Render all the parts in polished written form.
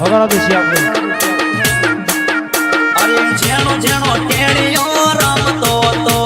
વગાડો દેશી આપણે અરે જેનો જેનો ટેણીઓ રમતો તો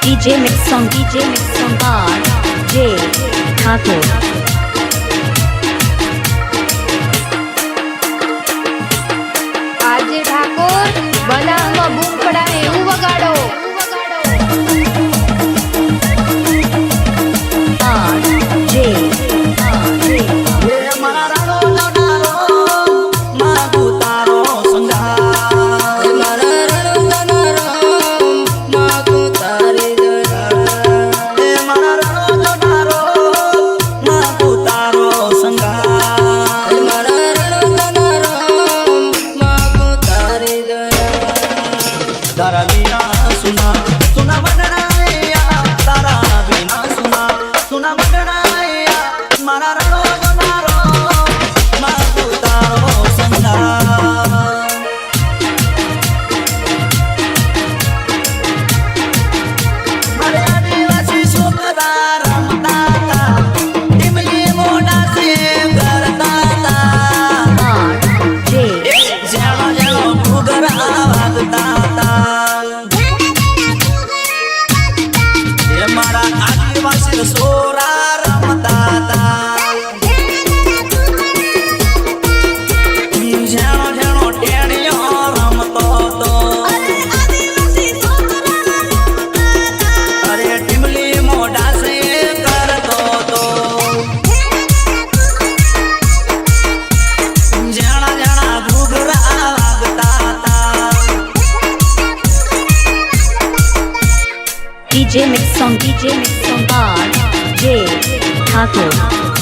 DJ Mix Song R.J. Thakur. R.J. Thakor બનાવમાં બૂમ પડાવે એવું વગાડો R.J. તારા વિના સુના સુના બનડાયા તારા વિના સુના બનડાયા મારા રણો જનારો મારો તારો સંગા મારે આદિવાસી છોકરા રમતા તા ટીમલી મોડા સે કરતા તા જેનો જેનો ઘૂઘરા વાગતા મારા આદિવાસી સોરા રમતા તા જેનો જેનો ટેણીઓ રમતો તો અરે ટીમલી મોઢા સે કરતો તો જણા જણા ઘૂઘરા વાગતા તા DJ Mix Song R.J. Thakur.